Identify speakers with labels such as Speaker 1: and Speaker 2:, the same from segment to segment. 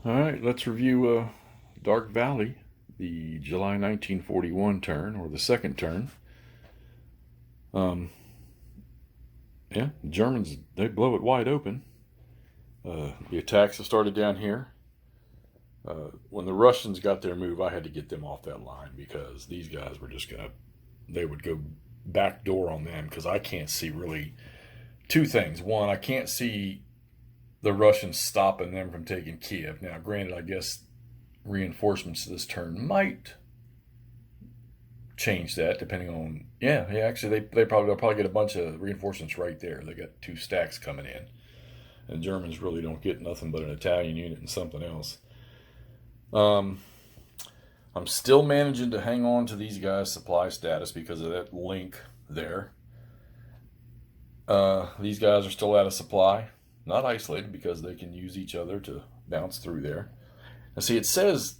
Speaker 1: All right, let's review Dark Valley, the July 1941 turn, or the second turn. Um, yeah, the Germans, they blow it wide open. The attacks have started down here. When the Russians got their move, I had to get them off that line because these guys were just they would go backdoor on them because I can't see really two things. One, I can't see the Russians stopping them from taking Kiev. Now, granted, I guess reinforcements this turn might change that depending on, actually they'll probably get a bunch of reinforcements right there. They got two stacks coming in. And Germans really don't get nothing but an Italian unit and something else. I'm still managing to hang on to these guys' supply status because of that link there. These guys are still out of supply. Not isolated because they can use each other to bounce through there. Now see, it says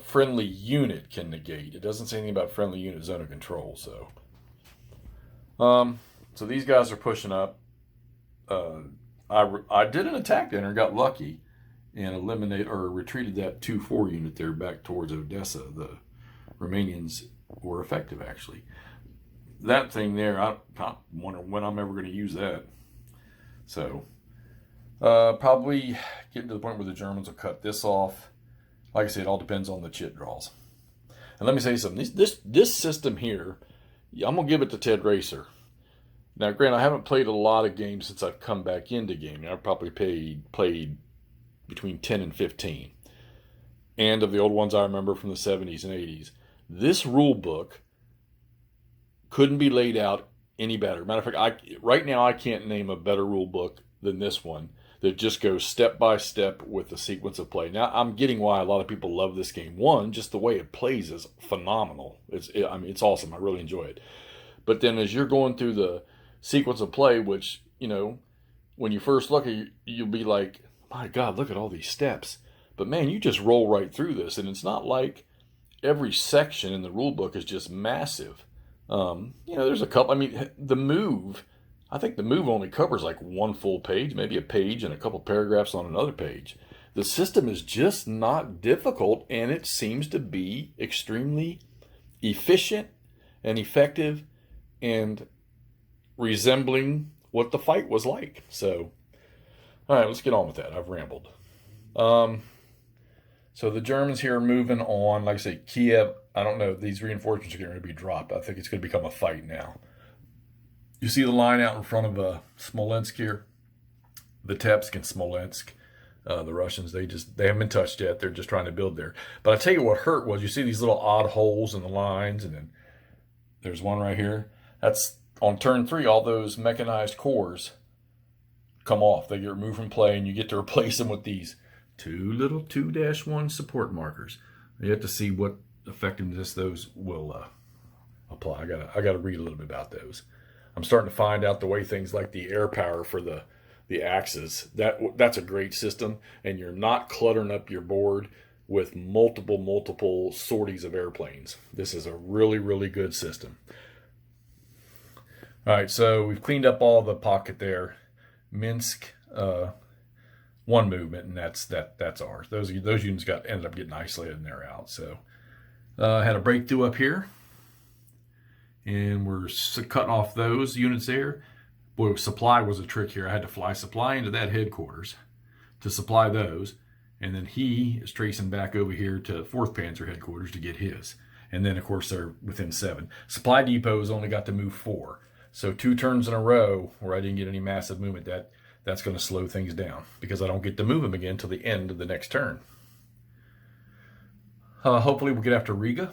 Speaker 1: friendly unit can negate. It doesn't say anything about friendly unit zone of control. So these guys are pushing up. I did an attack there and got lucky and retreated that 2-4 unit there back towards Odessa. The Romanians were effective, actually. That thing there, I wonder when I'm ever going to use that. So, probably getting to the point where the Germans will cut this off. Like I said, it all depends on the chit draws. And let me say something. This system here, I'm going to give it to Ted Racer. Now, granted, I haven't played a lot of games since I've come back into gaming. I've probably played between 10 and 15. And of the old ones I remember from the 70s and 80s. This rule book couldn't be laid out any better. Matter of fact, right now I can't name a better rule book than this one that just goes step by step with the sequence of play. Now, I'm getting why a lot of people love this game. One, just the way it plays is phenomenal. It's awesome. I really enjoy it. But then as you're going through the sequence of play, which, when you first look at it, you'll be like, my God, look at all these steps. But man, you just roll right through this. And it's not like every section in the rule book is just massive. There's a couple. I think the move only covers like one full page, maybe a page and a couple paragraphs on another page. The system is just not difficult, and it seems to be extremely efficient and effective and resembling what the fight was like. So, all right, let's get on with that. I've rambled. So the Germans here are moving on. Like I say, Kiev, I don't know. These reinforcements are going to be dropped. I think it's going to become a fight now. You see the line out in front of Smolensk here? Vitebsk and Smolensk. The Russians, they haven't been touched yet. They're just trying to build there. But I tell you what hurt was you see these little odd holes in the lines, and then there's one right here. That's on turn 3, all those mechanized cores come off. They get removed from play, and you get to replace them with these two little 2-1 support markers. You have to see what effectiveness those will apply. I gotta read a little bit about those. I'm starting to find out the way things like the air power for the axes. That's a great system, and you're not cluttering up your board with multiple sorties of airplanes. This is a really, really good system. All right, so we've cleaned up all the pocket there. Minsk, one movement, and that's ours. Those units ended up getting isolated and they're out. So had a breakthrough up here, and we're cutting off those units there. Boy, supply was a trick here. I had to fly supply into that headquarters to supply those, and then he is tracing back over here to 4th Panzer headquarters to get his. And then, of course, they're within 7. Supply depots only got to move 4. So 2 turns in a row where I didn't get any massive movement, that's going to slow things down because I don't get to move them again until the end of the next turn. Hopefully we'll get after Riga.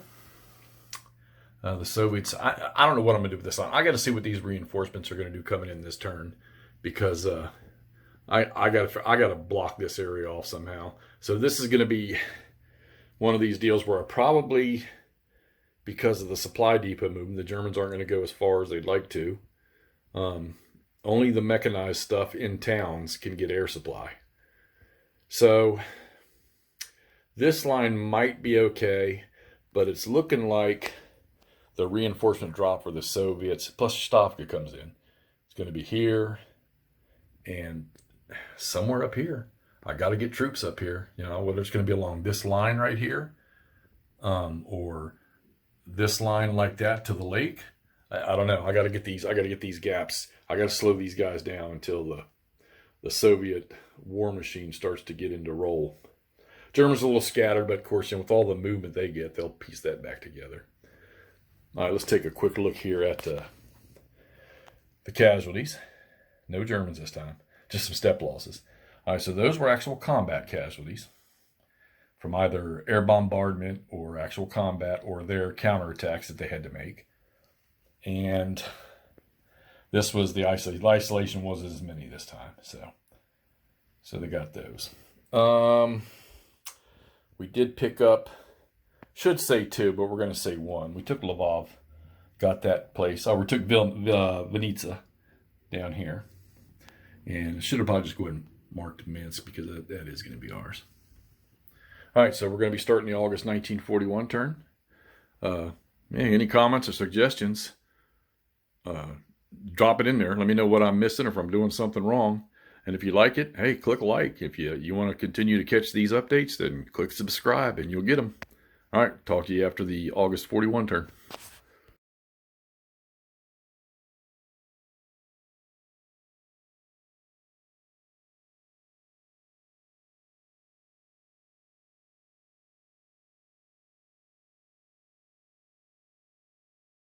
Speaker 1: The Soviets, I don't know what I'm going to do with this line. I got to see what these reinforcements are going to do coming in this turn because I got to block this area off somehow. So this is going to be one of these deals where I probably, because of the supply depot movement, the Germans aren't going to go as far as they'd like to. Only the mechanized stuff in towns can get air supply. So this line might be okay, but it's looking like the reinforcement drop for the Soviets, plus Stavka comes in. It's going to be here and somewhere up here. I got to get troops up here, you know, whether it's going to be along this line right here, or this line like that to the lake. I don't know. I got to get these gaps. I got to slow these guys down until the Soviet war machine starts to get into roll. Germans are a little scattered, but of course, you know, with all the movement they get, they'll piece that back together. All right, let's take a quick look here at the casualties. No Germans this time, just some step losses. All right, so those were actual combat casualties from either air bombardment or actual combat or their counterattacks that they had to make. And this was the isolation. The isolation wasn't as many this time, so they got those. We did pick up, should say 2, but we're going to say 1. We took Lvov, got that place. Oh, we took Vinica down here. And should have probably just go ahead and marked Minsk because that is going to be ours. All right, so we're going to be starting the August 1941 turn. Any comments or suggestions, drop it in there. Let me know what I'm missing or if I'm doing something wrong. And if you like it, hey, click like. If you want to continue to catch these updates, then click subscribe and you'll get them. All right, talk to you after the August 41 turn.